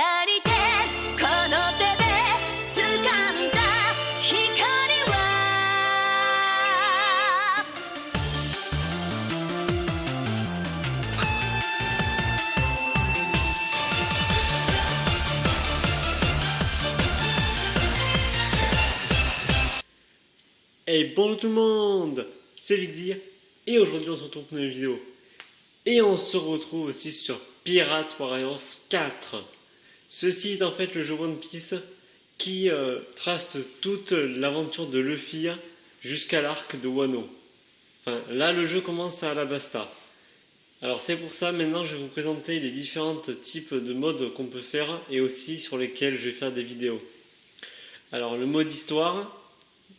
ありてこの手で掴んだ光はHey, bonjour tout le monde, c'est Vigdir et aujourd'hui on se retrouve pour une nouvelle vidéo. Et on se retrouve aussi sur Pirate Warriors 4. Ceci est en fait le jeu One Piece qui trace toute l'aventure de Luffy jusqu'à l'arc de Wano. Enfin, là le jeu commence à Alabasta. Alors c'est pour ça maintenant je vais vous présenter les différents types de modes qu'on peut faire et aussi sur lesquels je vais faire des vidéos. Alors le mode histoire,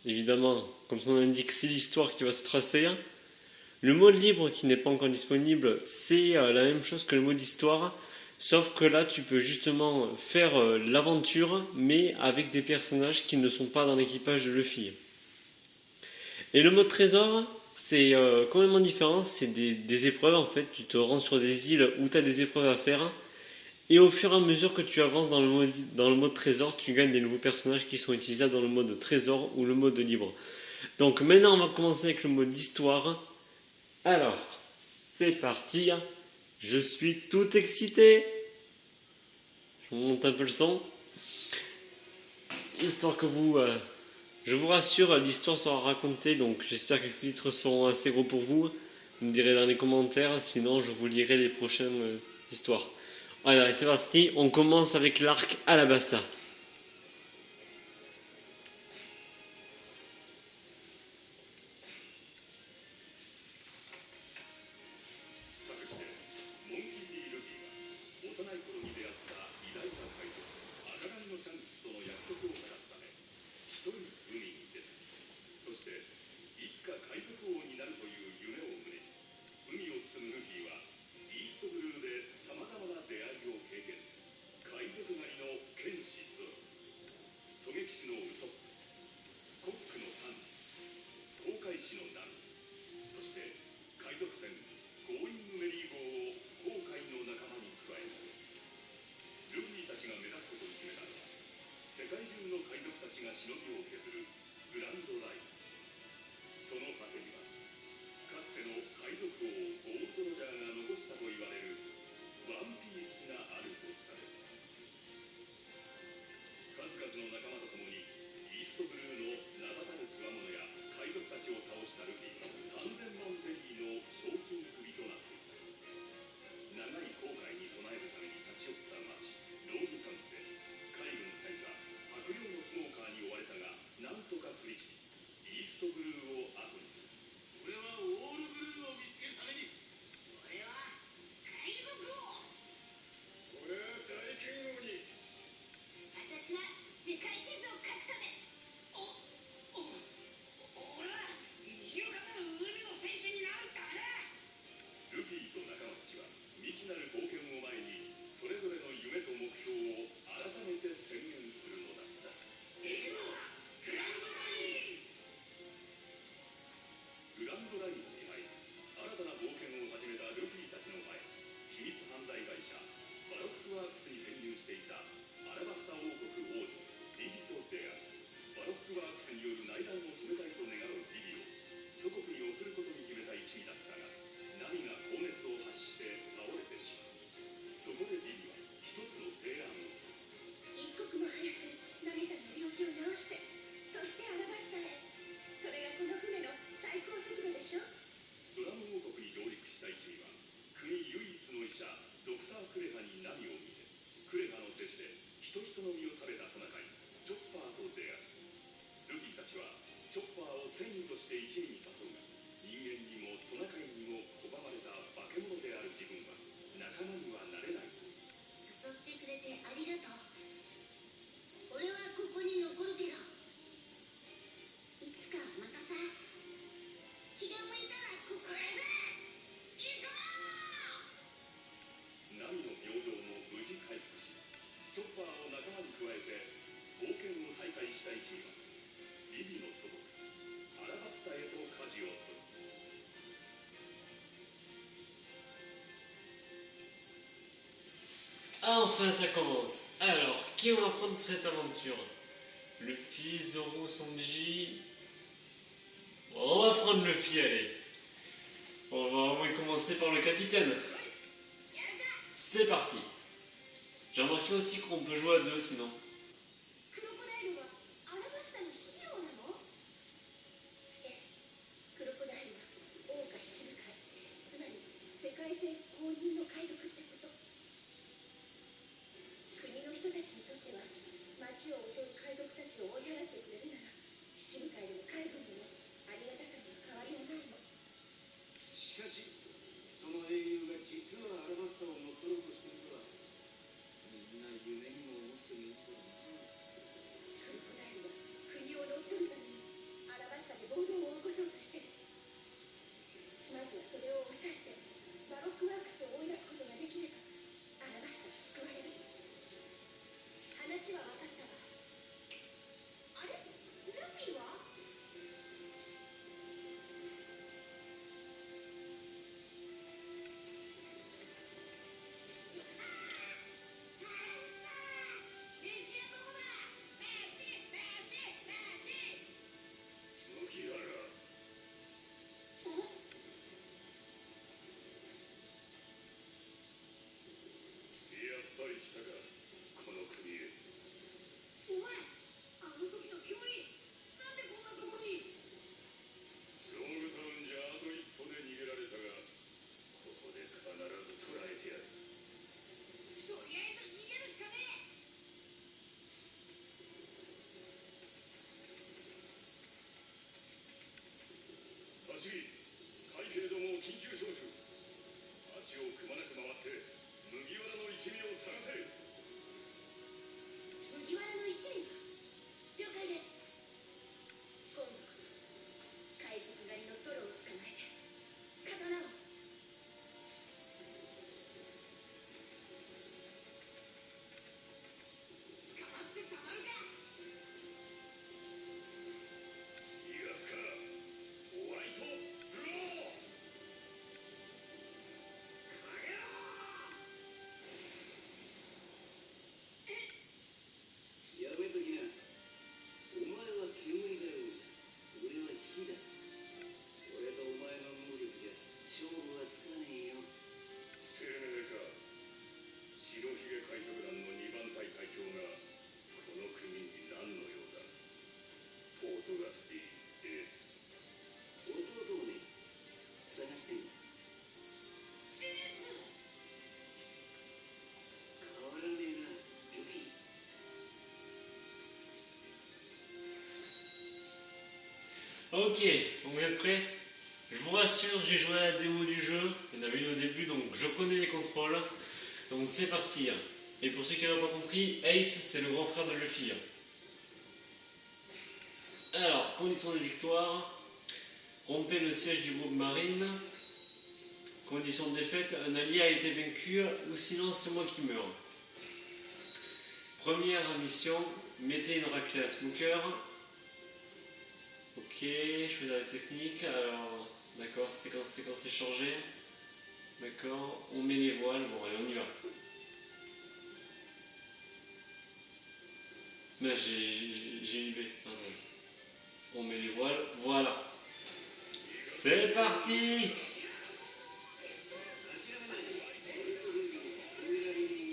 évidemment, comme son nom l'indique, c'est l'histoire qui va se tracer. Le mode libre qui n'est pas encore disponible, c'est la même chose que le mode histoire, sauf que là tu peux justement faire l'aventure, mais avec des personnages qui ne sont pas dans l'équipage de Luffy. Et le mode trésor, c'est complètement différent, c'est des épreuves en fait, tu te rends sur des îles où tu as des épreuves à faire, et au fur et à mesure que tu avances dans le mode trésor, tu gagnes des nouveaux personnages qui sont utilisables dans le mode trésor ou le mode libre. Donc maintenant on va commencer avec le mode histoire. Alors, c'est parti, je suis tout excité. Je monte un peu le son. Histoire que je vous rassure, l'histoire sera racontée, donc j'espère que les sous-titres seront assez gros pour vous. Vous me direz dans les commentaires, sinon je vous lirai les prochaines histoires. Allez, c'est parti, on commence avec l'arc Alabasta. Enfin, ça commence. Alors, qui on va prendre pour cette aventure? Luffy, Zoro, Sanji. On va prendre Luffy, allez. On va au moins commencer par le capitaine. C'est parti. J'ai remarqué aussi qu'on peut jouer à deux sinon. クロコダイルはアラバスタの肥料なの？クロコダイルは桜花七部会、つまり世界征服公認の海賊ってこと。国の人たちにとっては町を襲う海賊たちを追い払ってくれるなら七部会でも海軍でもありがたさには変わりはないの。しかし、その英雄が実はアラバスタを乗っ取ろうとしているとは、みんな夢にも思っているとはな。クロコダイルは国を乗っ取るためにアラバスタで暴動を起こそうとしてる。まずはそれを抑えてバロックワークスを追い出すことができればアラバスタは救われる。話は分かったわ。あれ？ルフィは？麦わら、やっぱり来たか、この国へ。お前、あの時の煙、なんでこんなとこに？ロングタウンじゃあと一歩で逃げられたが、ここで必ず捕らえてやる。とりあえず逃げるしかねえ。走り、海兵どもを緊急招集。町をくまなく回って麦わらの一味を探せ。麦わらの一味が了解です。今度こそ海賊狩りのトロを捕まえて刀を。捕まってたまるか。逃がすか、ホワイトブロー。やめときな。お前は煙だよ。俺は火だ。俺とお前の能力じゃ勝負はつかねえよ。てめえか。白ひげ海賊団の2番隊隊長がこの国に何の用だ。ポートガスティエース。弟をね、探してんだ。変わらねえな、ルフィ。Ok, donc vous êtes prêts? Je vous rassure, j'ai joué à la démo du jeu. Il y en avait une au début, donc je connais les contrôles. Donc c'est parti. Et pour ceux qui n'avaient pas compris, Ace, c'est le grand frère de Luffy. Alors, condition de victoire. Rompez le siège du groupe Marine. Condition de défaite, un allié a été vaincu ou sinon c'est moi qui meurs. Première mission, mettez une raclée à Smoker. Ok, je fais la technique. Alors, d'accord, c'est quand c'est changé. D'accord, on met les voiles. Bon, allez, on y va. Mais j'ai une V. Pardon. On met les voiles. Voilà. C'est parti!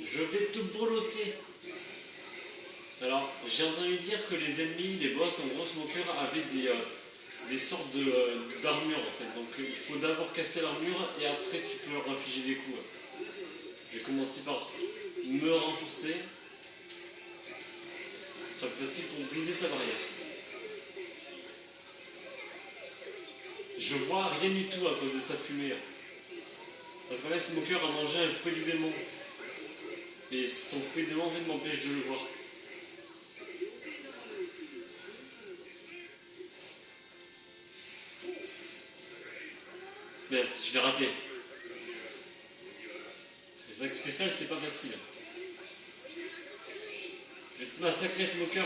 Je vais tout brosser. Alors, j'ai entendu dire que les ennemis, les boss en gros Smoker, avaient des sortes d'armure en fait. Donc il faut d'abord casser l'armure et après tu peux leur infliger des coups. Je vais commencer par me renforcer. Ce sera plus facile pour briser sa barrière. Je vois rien du tout à cause de sa fumée. Parce qu'en fait, Smoker a mangé un fruit du démon. Et son fruit du démon en fait m'empêche de le voir. Mais je l'ai raté. Les actes spéciaux, c'est pas facile. Je vais te massacrer, Smoker.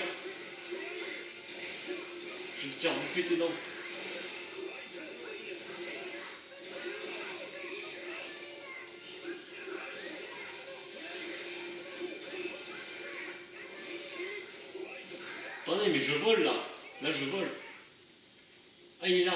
Je vais te faire bouffer tes dents. attendez, mais je vole là. Là, je vole. Ah, il est là.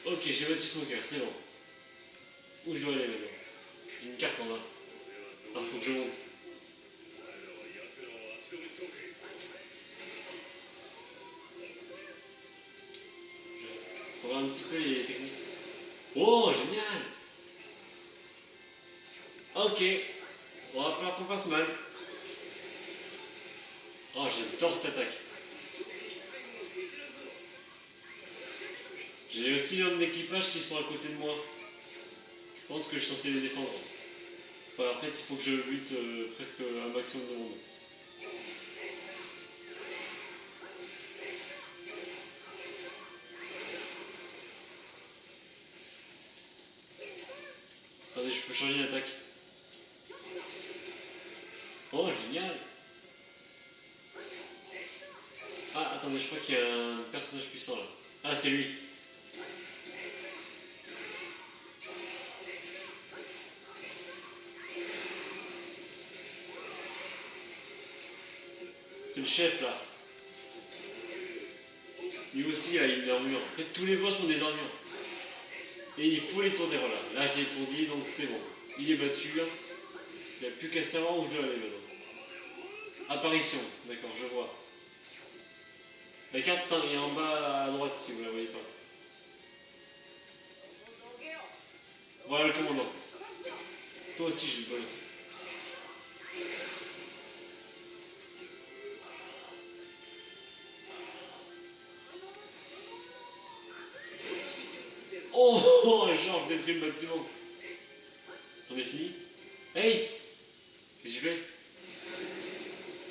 Ok, j'ai battu Smoker, c'est bon. Où je dois aller maintenant? J'ai une carte en bas. Ah, faut que je monte. Je regarde un petit peu les techniques. Oh, génial! Ok, on va falloir qu'on fasse mal. Oh, j'adore cette attaque. J'ai aussi un de l'équipage qui sont à côté de moi. Je pense que je suis censé les défendre. Enfin, en fait, il faut que je lutte presque un maximum de monde. Attendez, je peux changer d'attaque. Oh, génial! Ah, attendez, je crois qu'il y a un personnage puissant là. Ah, c'est lui. C'est le chef là. Lui aussi a une armure. En fait, tous les boss ont des armures. Et il faut l'étourdir, voilà. Là, je l'ai étourdi, donc c'est bon. Il est battu. Il n'y a plus qu'à savoir où je dois aller maintenant. Apparition, d'accord, je vois. La carte est en bas à droite si vous la voyez pas. Voilà le commandant. Toi aussi, je le vois aussi. Oh, genre, je détruis le bâtiment. On est fini? Ace! Qu'est-ce que je fais?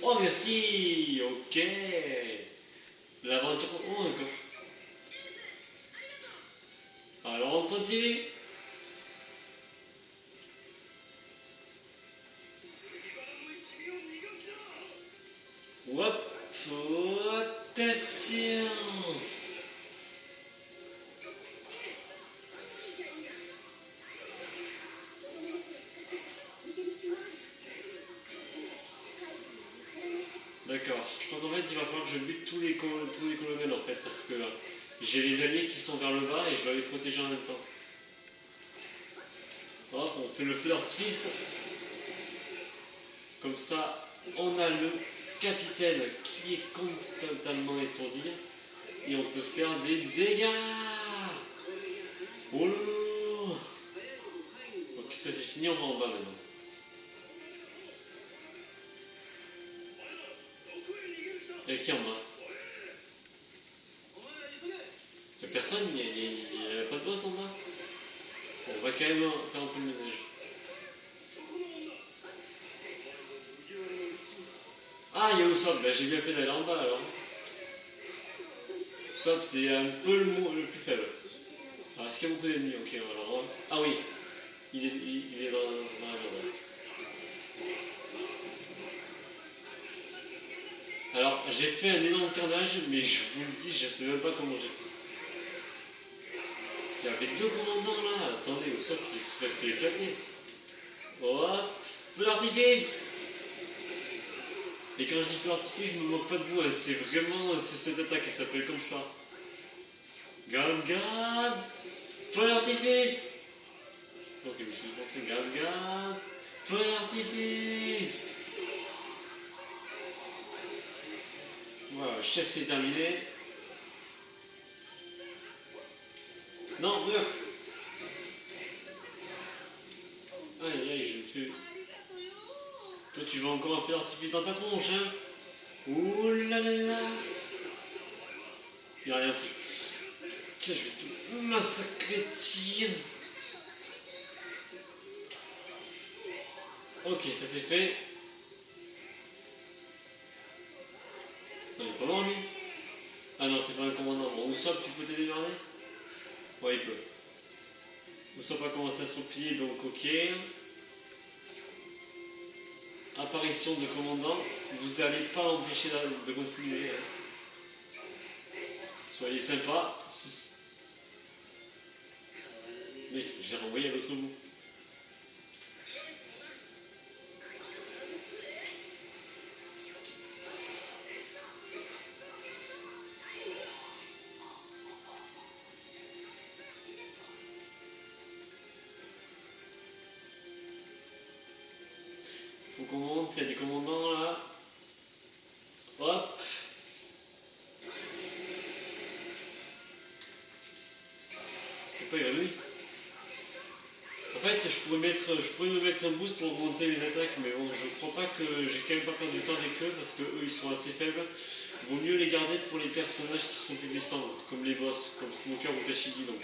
Oh, merci! Ok! L'aventure. Oh, un coffre. Alors, on continue. Hop! Attention! D'accord, je crois qu'en fait il va falloir que je bute tous les colonels en fait, parce que j'ai les alliés qui sont vers le bas et je dois les protéger en même temps. Hop, on fait le feu d'artifice. Comme ça, on a le capitaine qui est totalement étourdi et on peut faire des dégâts. Oh là là. Ok, ça c'est fini, on va en bas maintenant. Il y a qui en bas? Il n'y a personne, il n'y a pas de boss en bas. Bon, on va quand même faire un peu de ménage. Ah, il y a Usopp, bah, j'ai bien fait d'aller en bas alors. Usopp, c'est un peu le plus faible. Ah, est-ce qu'il y a beaucoup d'ennemis? Ok, alors. Ah oui, il est dans la verdure. Alors, j'ai fait un énorme carnage, mais je vous le dis, je ne sais même pas comment j'ai fait. Il y avait deux commandants là. Attendez, Usopp qui se serait fait éclater. Hop, feu d'artifice! Et quand je dis feu d'artifice, je me moque pas de vous, hein. C'est vraiment cette attaque qui s'appelle comme ça. Gam gam! Feu d'artifice! Ok, je suis passé gam gam! Feu d'artifice! Voilà, le chef c'est terminé. Non, meurs! Aïe aïe, je me fais. Toi tu veux encore un feu d'artifice dans ta tronche, hein? Ouh là là là! Il n'y a rien pris. Tiens, je vais te massacrer, tiens! Ok, ça c'est fait. Non, il est pas mort lui. Ah non, c'est pas un commandant. Bon, Usopp, tu peux te démerder? Ouais, il peut. Usopp a commencé à se replier, donc ok. Apparition de commandant. Vous n'allez pas l'empêcher de continuer. Soyez sympa. Mec, je l'ai renvoyé à l'autre bout. Faut qu'on monte, il y a des commandants là. Hop. C'est pas grave. En fait, je pourrais me mettre un boost pour augmenter mes attaques, mais bon, je crois pas que j'ai quand même pas perdu du temps avec eux parce que eux ils sont assez faibles. Vaut mieux les garder pour les personnages qui sont plus puissants, comme les boss, comme Smoker ou Tashigi. Donc,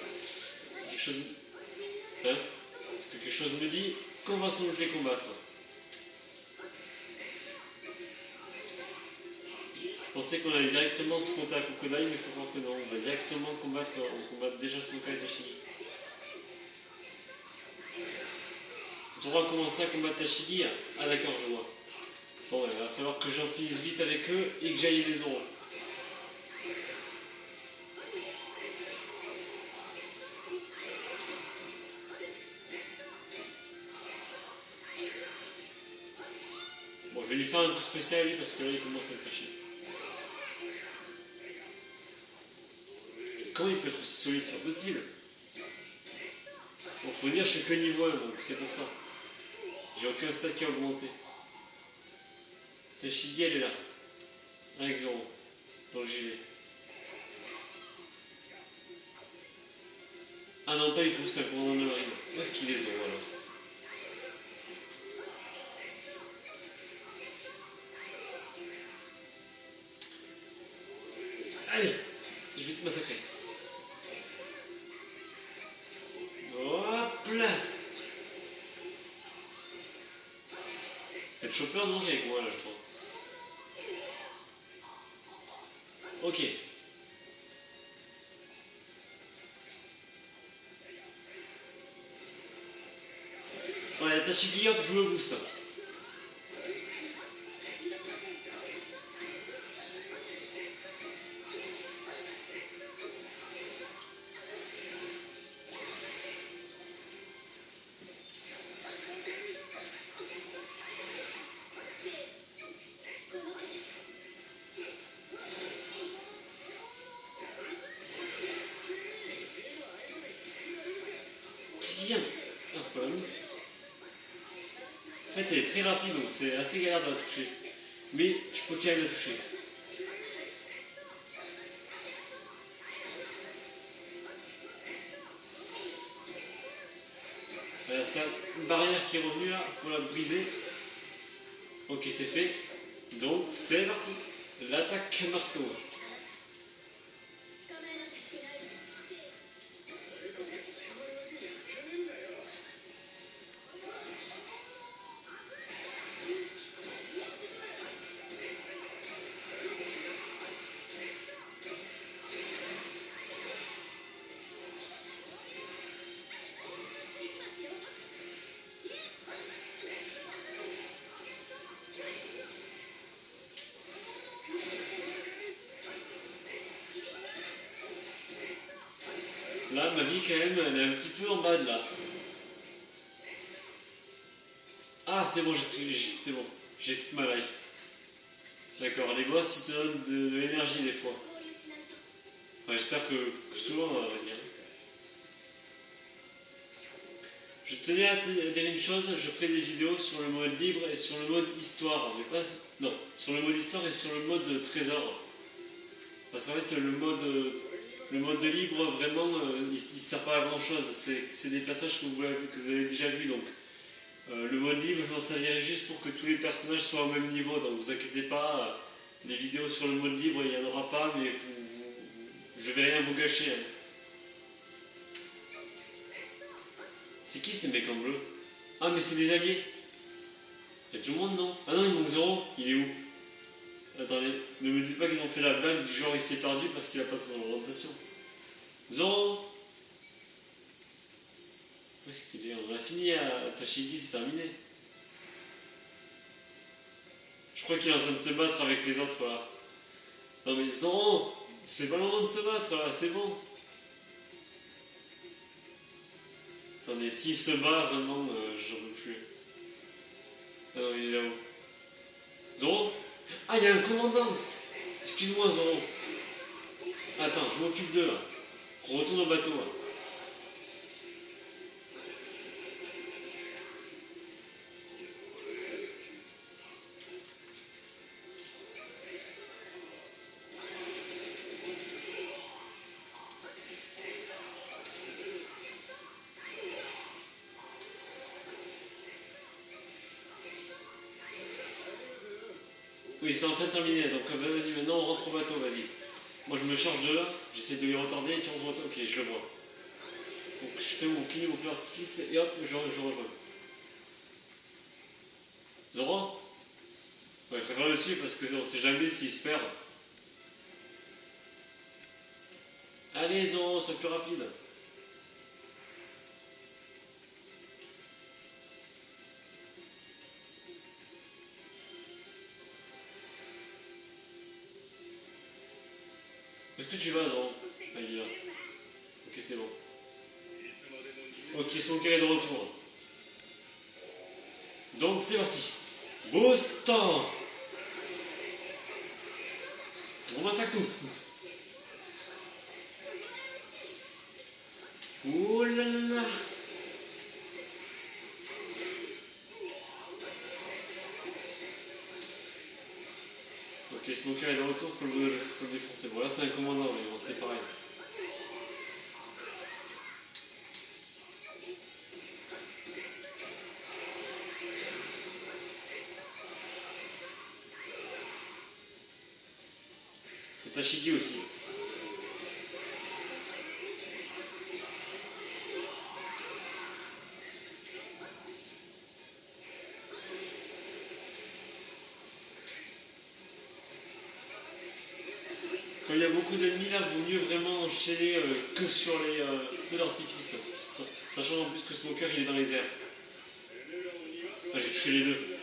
quelque chose, hein, parce que quelque chose me dit qu'on va sans doute les combattre. Je pensais qu'on allait directement se compter à Crocodile, mais il faut croire que non, on va directement combattre, on combat déjà Smoker et Tashigi. On va commencer à combattre Tashigi. Ah d'accord, je vois. Bon, il va falloir que j'en finisse vite avec eux et que j'aille les Zoro. Bon, je vais lui faire un coup spécial lui parce que là il commence à me faire chier. Comment il peut être aussi solide? C'est pas possible. Bon, faut dire, je suis que niveau 1, donc c'est pour ça. J'ai aucun stat qui a augmenté. Tashigi, elle est là. Avec Zoro. Donc j'y vais. Ah non, pas du tout, c'est un commandant de marine. Où est-ce qu'il est Zoro alors? Allez, je vais te massacrer. Hop là. Il y a le chopper donc avec moi là je crois. Ok. Voilà, Tashigi, hop, je me booste. Tiens, un fun. En fait, elle est très rapide, donc c'est assez galère de la toucher. Mais je peux quand même la toucher. Voilà, c'est une barrière qui est revenue là, il faut la briser. Ok, c'est fait. Donc, c'est parti. L'attaque marteau. Là, ma vie, quand même, elle est un petit peu en bas de là. Ah, c'est bon, c'est bon. J'ai toute ma life. D'accord, les boss, ils te donnent de l'énergie des fois. Enfin, j'espère que souvent, on va dire. Je tenais à te dire une chose, je ferai des vidéos sur le mode libre et sur le mode histoire. Mais pas, non, sur le mode histoire et sur le mode trésor. Parce qu'en fait, le mode libre, vraiment, il ne sert pas à grand chose. C'est des passages que vous avez déjà vus. Donc, le mode libre, je m'en servirai juste pour que tous les personnages soient au même niveau. Donc, vous inquiétez pas, les vidéos sur le mode libre, il n'y en aura pas, mais je ne vais rien vous gâcher. Hein. C'est qui ces mecs en bleu? Ah, mais c'est des alliés. Il y a tout le monde, non? Ah non, il manque Zoro. Il est où? Attendez, ne me dites pas qu'ils ont fait la blague du genre il s'est perdu parce qu'il a pas son orientation. Zoro! Où est-ce qu'il est? On a fini à Tashigi, c'est terminé. Je crois qu'il est en train de se battre avec les autres, voilà. Non mais Zoro! C'est pas le moment de se battre là, c'est bon. Attendez, s'il se bat, vraiment, j'en peux plus. Ah non, il est là-haut. Zoro? Ah, il y a un commandant! Excuse-moi, Zoro. Attends, je m'occupe d'eux là. Retourne au bateau là. Oui, c'est enfin terminé, donc vas-y, maintenant on rentre au bateau, vas-y. Moi je me charge de là, j'essaie de les retarder et tu rentres au bateau. Ok, je le vois. Donc je fais mon fil, mon feu d'artifice et hop, je rejoins. Zoro? Ouais, il faudra le suivre parce qu'on sait jamais s'il se perd. Allez Zoro, sois plus rapide. Est-ce que tu vas, Zoro? Ah, il est là. Ok, c'est bon. Ok, son cœur est de retour. Donc c'est parti. Boost temps. On massacre tout. Ouh là là. Ok, Smoker est de retour, faut le défoncer. Bon, là c'est un commandant, mais bon, c'est pareil. Et Tashigi aussi. Quand il y a beaucoup d'ennemis là, vaut mieux vraiment enchaîner que sur les feux d'artifice. Sachant en plus que Smoker il est dans les airs. Ah, j'ai touché les deux.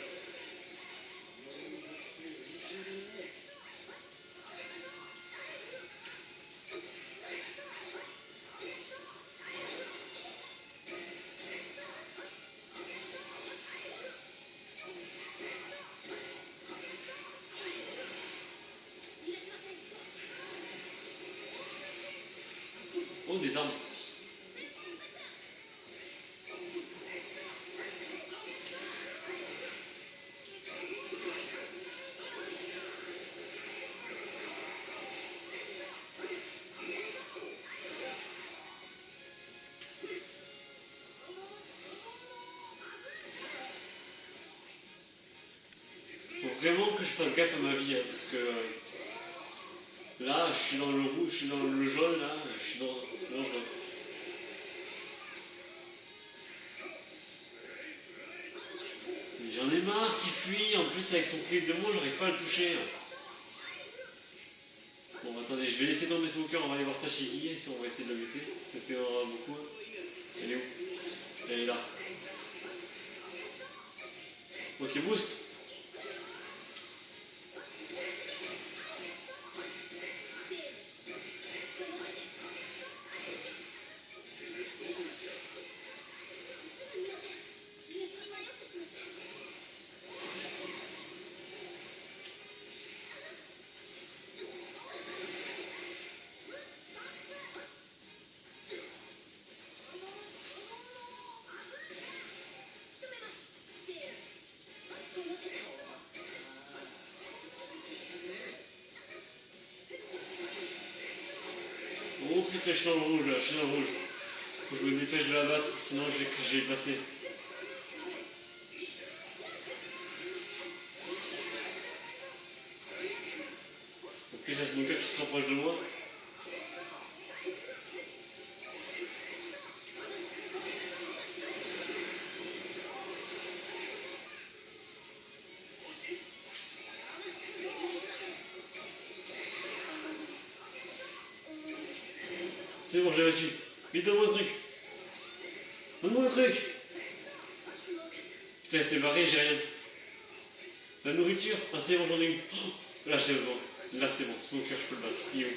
Oh, des armes. Faut vraiment que je fasse gaffe à ma vie, hein, parce que là, je suis dans le rouge, je suis dans le jaune, là, je suis dans... c'est dangereux. J'en ai marre qu'il fuit, en plus avec son clé de démon, j'arrive pas à le toucher. Bon, attendez, je vais laisser tomber Smoker, on va aller voir Tashigi, et on va essayer de la buter. Parce qu'il y en aura beaucoup. Elle est où? Elle est là. Ok, boost. Oh putain, je suis dans le rouge là, je suis dans le rouge. Faut que je me dépêche de la battre, sinon je vais y passer. En plus, il y a Smoker qui se rapproche de moi. C'est bon, je l'ai battu. Vite, donne-moi un truc. Donne-moi un truc. Putain, c'est barré, j'ai rien. La nourriture. Ah, c'est bon, j'en ai eu. Oh, là, c'est bon. Là c'est bon, Smoker, je peux le battre. Il est où?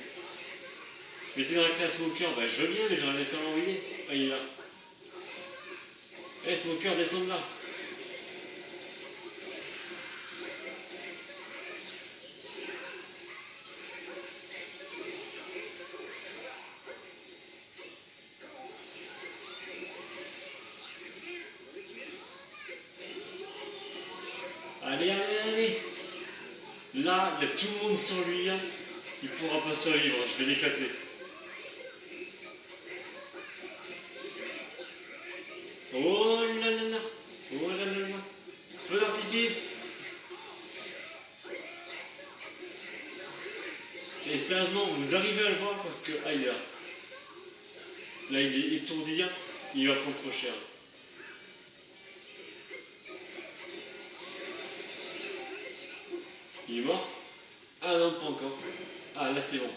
Mettez dans la classe Smoker, bah je veux bien, mais j'aurais laissé savoir où il est. Ah, il est là. Eh, Smoker, descends de là. Allez, allez, allez. Là, il y a tout le monde sur lui. Hein. Il pourra pas survivre, je vais l'éclater. Oh là là là. Oh là là là. Feu d'artifice. Et sérieusement, vous arrivez à le voir parce que... Ah, il est là. Là, il est étourdi. Hein. Il va prendre trop cher. Il est mort? Ah non, pas encore. Ah là c'est bon.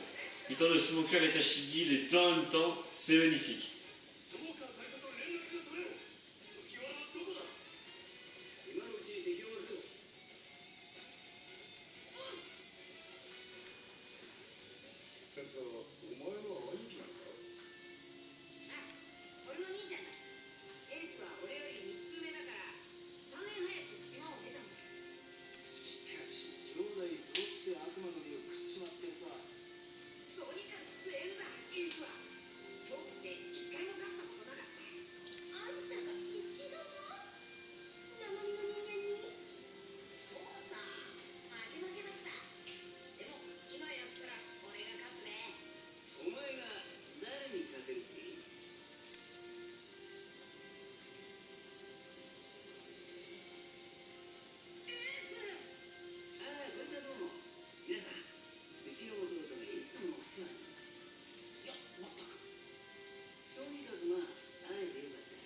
Il tente de Smoker et Tashigi les deux en même temps, c'est magnifique. 今のうちに敵を割るぞ。お前の兄貴なんか？俺の兄ちゃんだ。エースは俺より3つ上だから3年早く島を出たんだ。しかし兄弟揃って悪魔の実を食っちまってるか。とにかく強いんだエースは。勝負して1回も勝ったことなかった。あんたが一度も生身の人間に。そうさ、負けだった。でも今やったら俺が勝つね。お前が誰に勝てるっていい？ああ、こんにちはどうも。皆さん、うちの弟がいつもお世話になってます。いや、まったく。とにかくまあ、会えてよかった。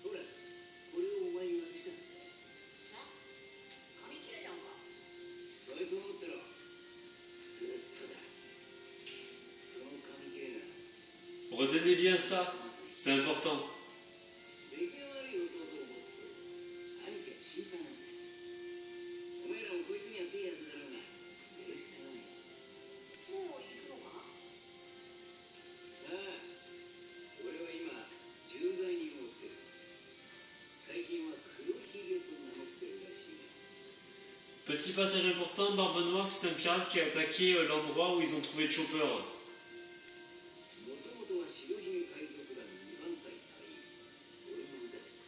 ほら、これをお前に渡したんだ。髪切れちゃうか。それと思ってろ。ずっとだ。その紙切れが。 Retenez bien ça, c'est important. 出来の悪い弟を持つと兄貴は心配なんだ。お前らもこいつには手やるだろうがよろしく頼むよ。もう行くのか。さあ、俺は今重罪人を追ってる。最近は黒ひげと名乗ってるらしいね。 Petit passage important, Barbe Noire, c'est un pirate qui a attaqué l'endroit où ils ont trouvé Chopper. もともとは白ひげ海賊団2番隊隊員、俺の腕だった。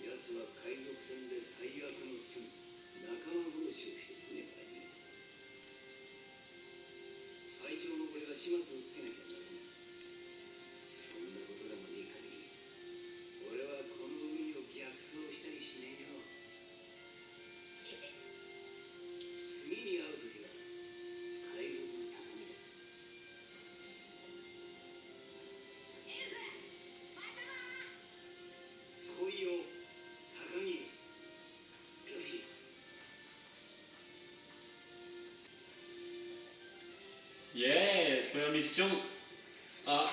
奴は海賊船で最悪の罪、仲間殺しをして船から逃げた。隊長の俺が始末をつけなきゃならない。そんなことでもねえ限り、俺はこの海を逆走したりしねえよ。次に会う時は海賊の高みだ。エース、またな。来いよ、高木。ルフィ。 Yes, première mission. Ah.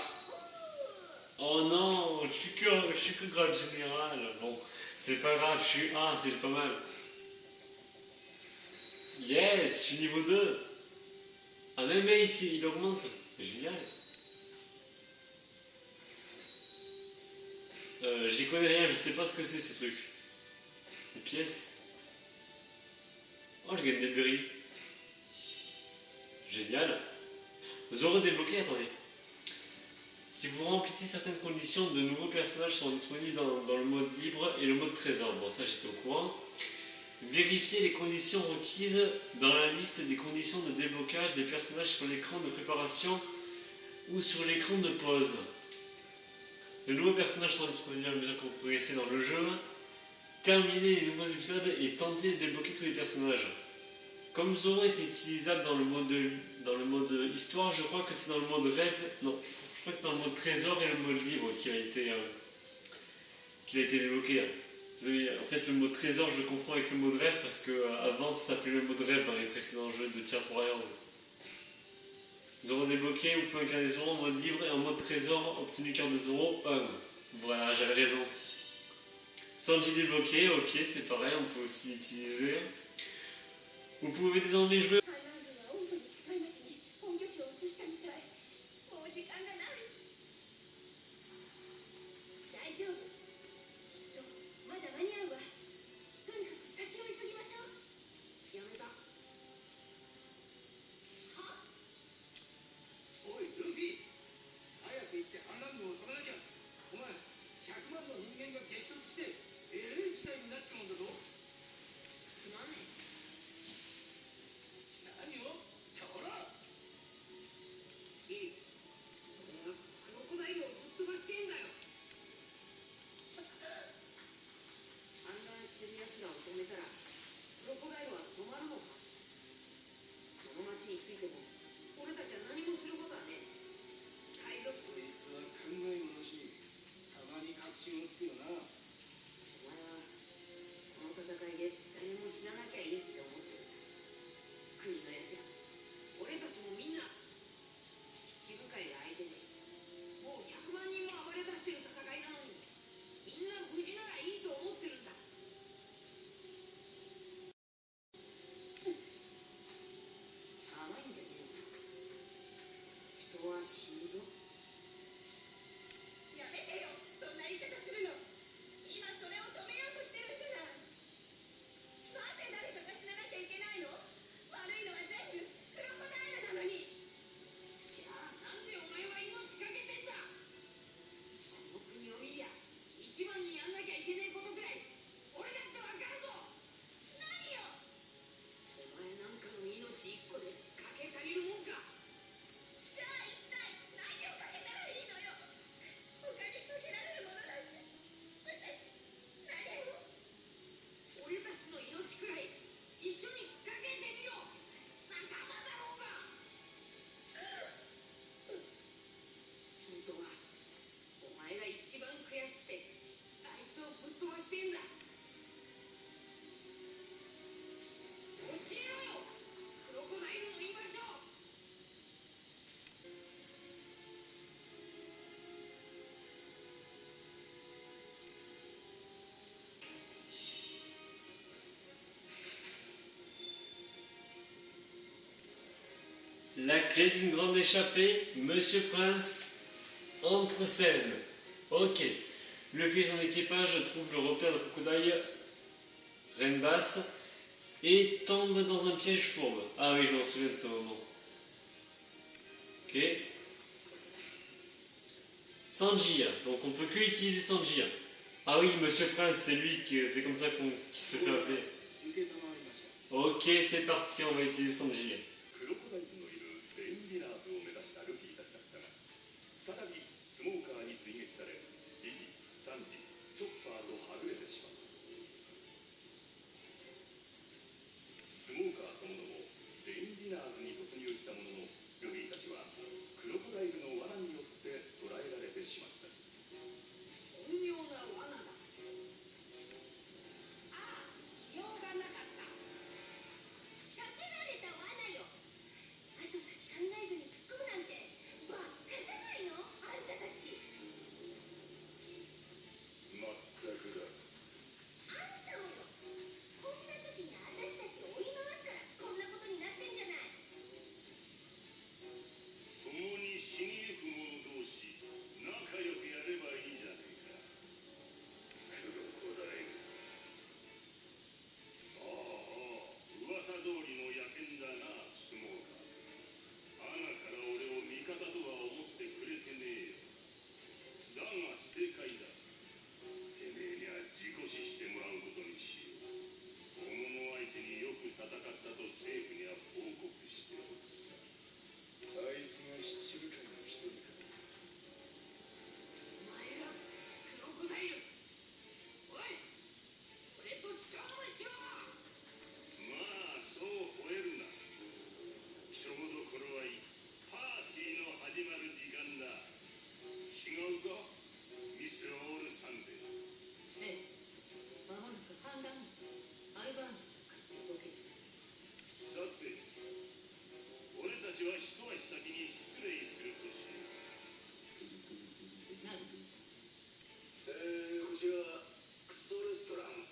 Oh non, je suis que grade général. Bon, c'est pas grave, je suis 1, c'est pas mal. Yes, je suis niveau 2. Ah, même ici, il augmente. C'est génial. J'y connais rien, je sais pas ce que c'est ces trucs. Des pièces. Oh, je gagne des berries. Génial. Zoro débloqué, attendez. Si vous remplissez certaines conditions, de nouveaux personnages seront disponibles dans le mode libre et le mode trésor. Bon, ça j'étais au courant. Vérifiez les conditions requises dans la liste des conditions de déblocage des personnages sur l'écran de préparation ou sur l'écran de pause. De nouveaux personnages seront disponibles à mesure que vous progressez dans le jeu. Terminez les nouveaux épisodes et tentez de débloquer tous les personnages. Comme Zoro était utilisable dans le mode histoire, je crois que c'est dans le mode rêve. Non, je crois que c'est dans le mode trésor et le mode libre qui a été débloqué. Désolé, en fait, le mode trésor, je le confonds avec le mode rêve parce qu'avant, ça s'appelait le mode rêve dans les précédents jeux de Pirate Warriors. Zoro débloqué, vous pouvez incarner Zoro en mode libre et en mode trésor, obtenu carte de Zoro, 1. Voilà, j'avais raison. Sanji débloqué, ok, c'est pareil, on peut aussi l'utiliser. Vous pouvez désormais jouer. La clé d'une grande échappée, Monsieur Prince entre scène. Ok. Luffy et son équipage trouvent le repère de Crocodile, Reine Basse, et tombent dans un piège fourbe. Ah oui, je m'en souviens de ce moment. Ok. Sanji, donc on peut que utiliser Sanji. Ah oui, Monsieur Prince, c'est lui c'est comme ça qui se fait appeler. Ok, c'est parti, on va utiliser Sanji. クロコダイルのいるレインディナーズを目指したルフィたちだったが、再びスモーカーに追撃され、リキ、サンジ、チョッパーとはぐれてしまった。スモーカーともどもレインディナーズに突入したものの、ルフィたちはクロコダイルの罠によって捕らえられてしまった。巧妙な罠だ。ああ、しようがなかった。避けられた罠よ。後先考えずに突っ込むなんてバカじゃないの、あんたたち。まったくだ。あんたもよ。こんな時に私たちを追い回すからこんなことになってんじゃない。共に死にゆく者同士、仲良くやればいいじゃねえか。クロコダイル。ああ、噂通りの野犬だな、スモーカー。穴から俺を味方とは思ってくれてねえよ。だが正解だ。てめえには自己死してもらうことにしよう。本物相手によく戦ったと政府には報告しておくさ。あいつが七部会の一人か。お前らクロコダイル。おい、俺と勝負しろ。まあそう吠えるな。ちょうど頃合い、パーティーの始まる時間だ。違うか、ミス・オールサンデー。ええ、まもなく反乱アルバーン動ける。さて、俺たちは一足先に失礼するとしよう。何？こちらクソレストラン。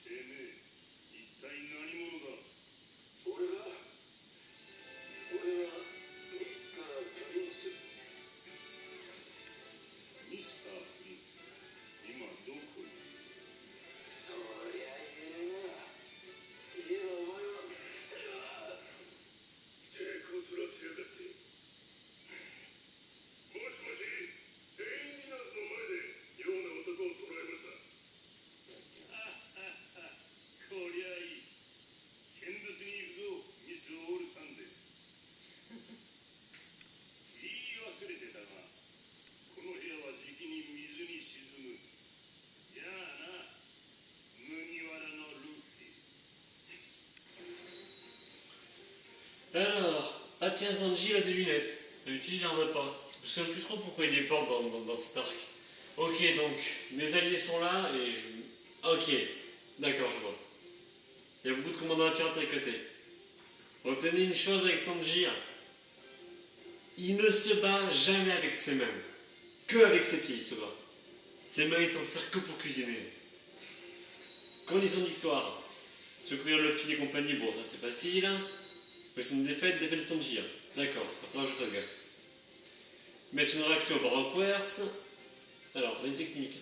てめえ、一体何者だ。俺はミスター・プリンス。ミスター・プリンス、今どこに。そりゃ言えねえな。言えばお前は成功すらしやがって。もしもし、レインディナーズの前で妙な男を捕らえました。こりゃいい。見物に行くぞ、ミス・オールサンデー。言い忘れてたが、この部屋はじきに水に沈む。じゃあな、麦わらのルフィ。 Alors, ah tiens, Sanji a des lunettes. D'habitude, il en a pas. Je sais plus trop pourquoi il les porte dans cet arc. Ok, donc, mes alliés sont là et je... Ok, d'accord, je vois. Il y a beaucoup de commandants pirates à éclater. Retenez une chose avec Sanji. Il ne se bat jamais avec ses mains. Que avec ses pieds, il se bat. Ses mains, il s'en sert que pour cuisiner. Condition de victoire. Secourir Luffy et compagnie, bon, ça c'est facile. C'est une défaite de Sanji. D'accord, maintenant je fasse gaffe. Mettre une raclée au Baroquers. Alors, les techniques.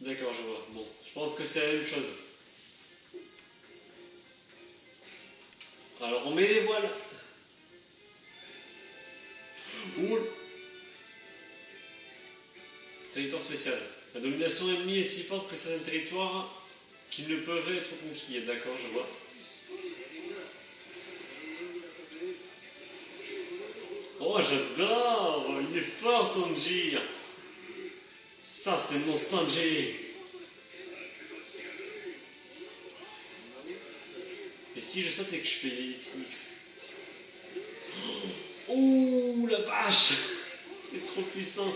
D'accord, je vois. Bon, je pense que c'est la même chose. Alors, on met les voiles. Ouh. Territoire spécial. La domination ennemie est si forte que certains territoires qui ne peuvent être conquis. D'accord, je vois. Oh, j'adore! Il est fort, Sanji! Ça, c'est mon Sanji! Et si je saute et que je fais X? Oh, la vache! C'est trop puissant!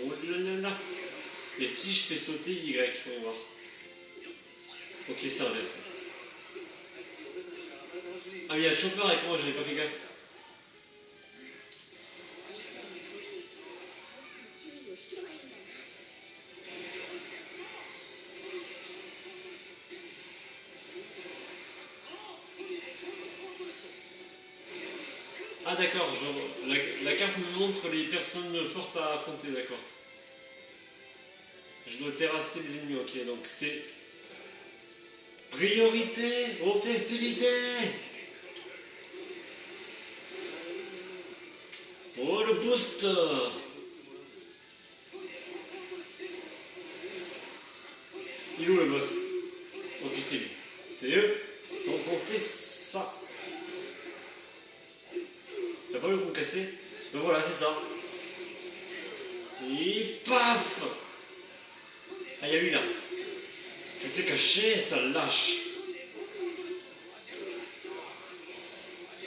Oh là là là! Et si je fais sauter Y? On va voir. Ok, c'est inverse. Ah, mais il y a Chopper avec moi, j'avais pas fait gaffe. Ah d'accord, la carte me montre les personnes fortes à affronter, d'accord. Je dois terrasser les ennemis, ok, donc c'est... Priorité aux festivités. Oh le boost. Il est où le boss? Ok, c'est lui. C'est eux. Donc on fait ça. Y'a pas le coup cassé? Ben voilà, c'est ça. Et paf! Ah, y'a lui là. J'étais caché, ça lâche.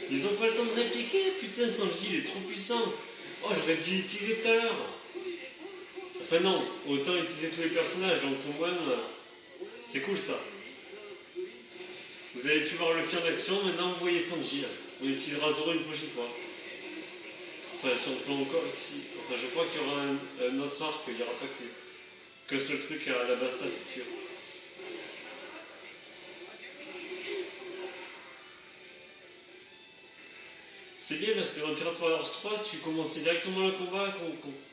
Ils ont pas le temps de répliquer, putain, Sanji il est trop puissant. Oh, j'aurais dû l'utiliser tout à l'heure. Enfin non, autant utiliser tous les personnages, donc au moins, c'est cool ça. Vous avez pu voir le film d'action, maintenant vous voyez Sanji là. On utilisera Zoro une prochaine fois. Enfin, si on peut encore, si... Enfin, je crois qu'il y aura un autre arc, il n'y aura pas qu'un seul truc à la basta, c'est sûr. C'est bien parce que dans Pirate Warriors 3, tu commences directement le combat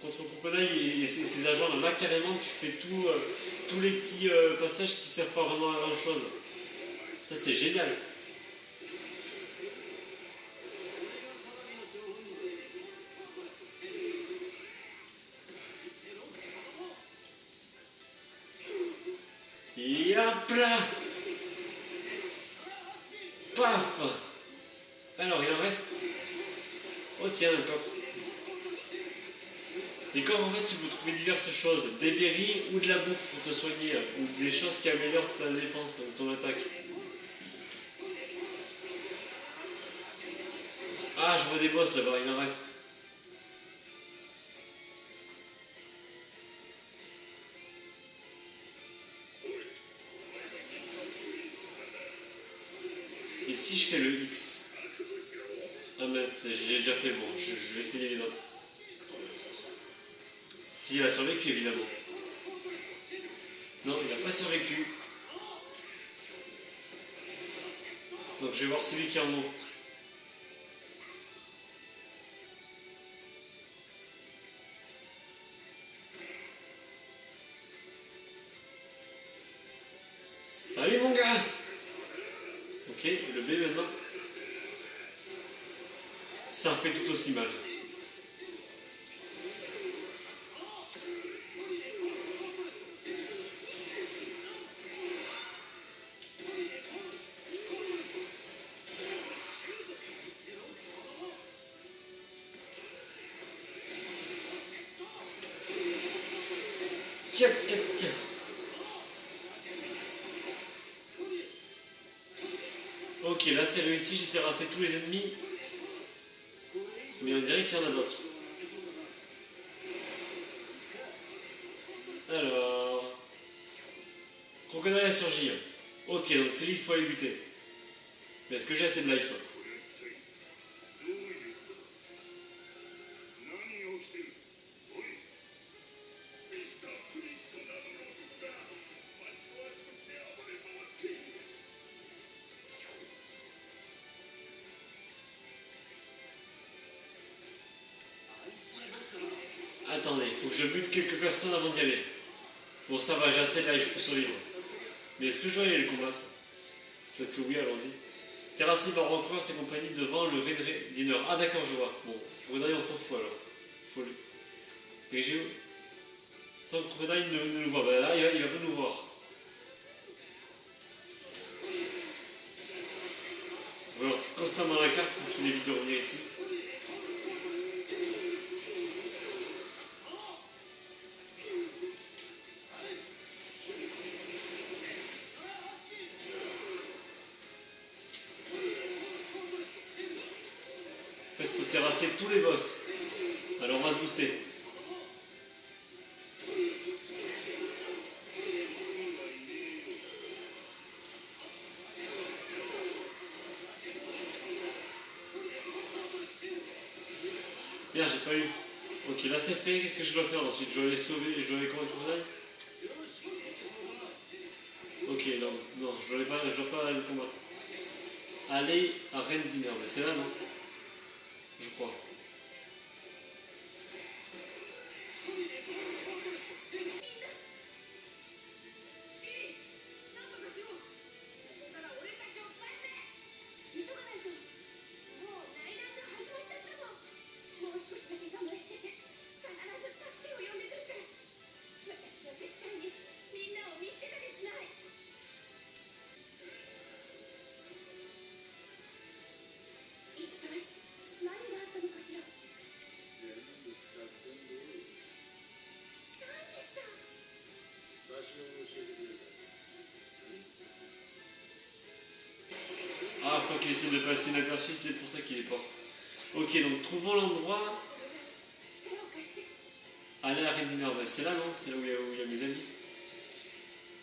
contre Crocodile et ses agents. Là, carrément, tu fais tous les petits passages qui servent pas vraiment à grand chose. Ça, c'est génial. Et hop là! Paf! Alors, il en reste. Oh tiens, un coffre. Les coffres, en fait, tu peux trouver diverses choses. Des berries ou de la bouffe pour te soigner. Ou des choses qui améliorent ta défense, ton attaque. Ah, je vois des boss là-bas, il en reste. Et si je fais le X? Ah mince, j'ai déjà fait, bon, je vais essayer les autres. S'il a survécu, évidemment. Non, il n'a pas survécu. Donc je vais voir celui qui est en haut. Salut mon gars! Ok, le B maintenant. Ça fait tout aussi mal. Tiens, tiens, tiens. Ok, là c'est réussi, j'ai terrassé tous les ennemis. Mais on dirait qu'il y en a d'autres. Alors... Crocodile a surgi. Ok, donc c'est lui qu'il faut aller buter. Mais est-ce que j'ai assez de life? Attendez, il faut que je bute quelques personnes avant d'y aller. Bon, ça va, j'ai assez de life, je peux survivre. Mais est-ce que je dois aller les combattre? Peut-être que oui, allons-y. Terrasser Baroncross et compagnie devant le Red Dinner. Ah d'accord, je vois. Bon, Crocodile, on s'en fout alors. Faut le... Diriger où? Sans que Crocodile ne nous voit. Bah là, il va pas nous voir. On va alors constamment la carte pour qu'il évite de revenir ici. En fait, il faut terrasser tous les boss. Alors on va se booster. Bien, j'ai pas eu. Ok, là c'est fait. Qu'est-ce que je dois faire ensuite? Je dois les sauver et je dois les combattre. Ok, non, je dois pas le combattre. Aller à Red Dinner, mais c'est là, non? je crois. Ah, je crois qu'il essaie de passer inaperçu, c'est peut-être pour ça qu'il les porte. Ok, donc trouvons l'endroit. Allez à Red Dinner, bah, c'est là, non? C'est là où il y a mes amis.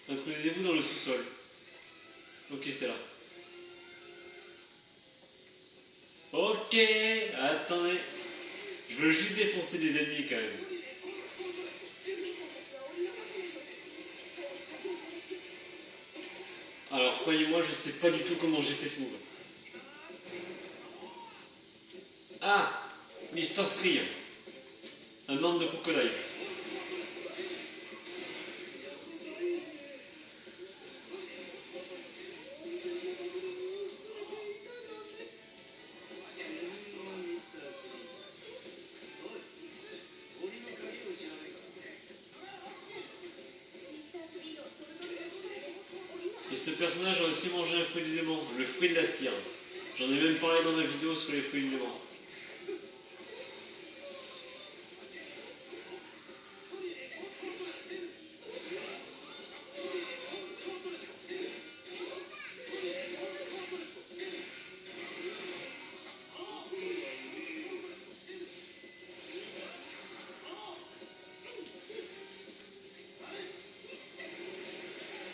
Introduisez-vous dans le sous-sol. Ok, c'est là. Ok, attendez. Je veux juste défoncer des ennemis quand même. Alors croyez-moi, je sais pas du tout comment j'ai fait ce move. Ah, Mister Sri, un membre de crocodile. Et ce personnage a aussi mangé un fruit du démon, le fruit de la cire. J'en ai même parlé dans ma vidéo sur les fruits du démon.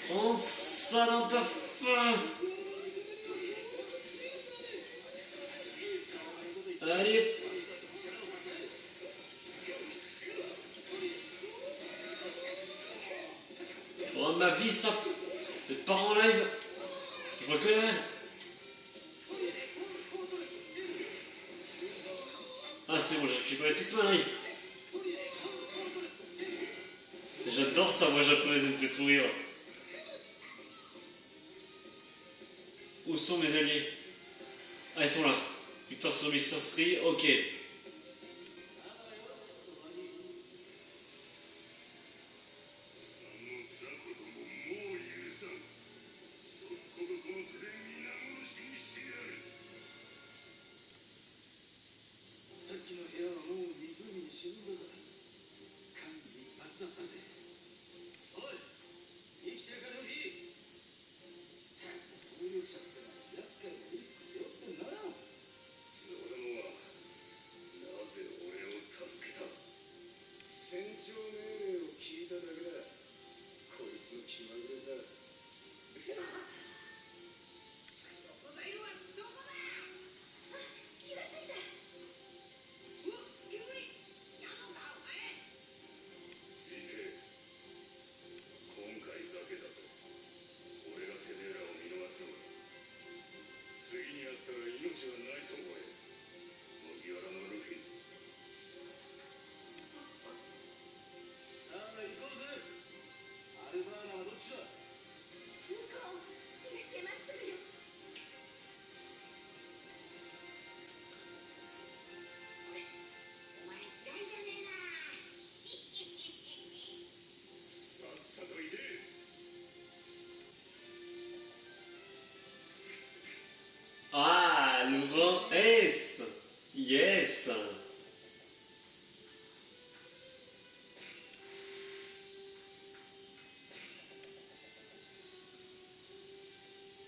Prends ça dans ta face! Allez! Oh ma vie ça! Vous êtes pas en live? Je vois que dalle! Ah c'est bon, j'ai récupéré toute ma life! J'adore ça, moi japonais, ça me fait trop rire. Où sont mes alliés? Ah, ils sont là. Victoire sur Mister Sri, ok. 10. Yes.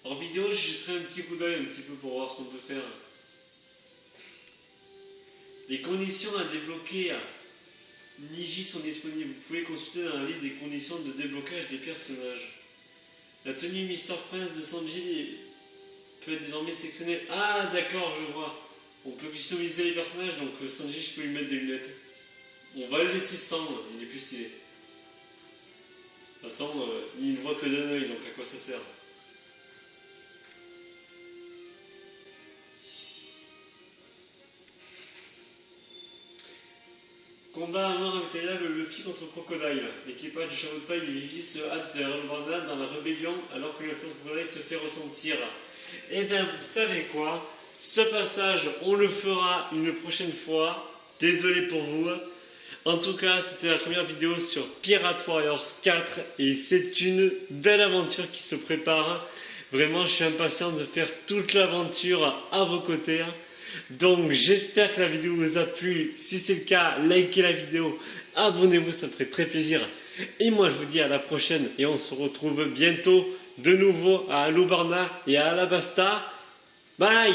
En vidéo, je jetterai un petit coup d'œil un petit peu pour voir ce qu'on peut faire. Les conditions à débloquer à Niji sont disponibles. Vous pouvez consulter dans la liste des conditions de déblocage des personnages. La tenue Mister Prince de Sanji peut être désormais sélectionnée. Ah d'accord, je vois. On peut customiser les personnages, donc Sanji, je peux lui mettre des lunettes. On va le laisser sans, il est plus stylé. De toute façon, il ne voit que d'un œil, donc à quoi ça sert? combat à mort impérial Luffy contre Crocodile. L'équipage du chapeau de paille et Vivi se hâte vers Lubarna dans la rébellion alors que l'influence de Crocodile se fait ressentir. Et bien vous savez quoi? Ce passage on le fera une prochaine fois. Désolé pour vous. En tout cas c'était la première vidéo sur Pirate Warriors 4 et c'est une belle aventure qui se prépare. Vraiment je suis impatient de faire toute l'aventure à vos côtés. Donc j'espère que la vidéo vous a plu. Si c'est le cas, likez la vidéo, abonnez-vous, ça me ferait très plaisir. Et moi je vous dis à la prochaine et on se retrouve bientôt de nouveau à Lubarna et à Alabasta. Bye!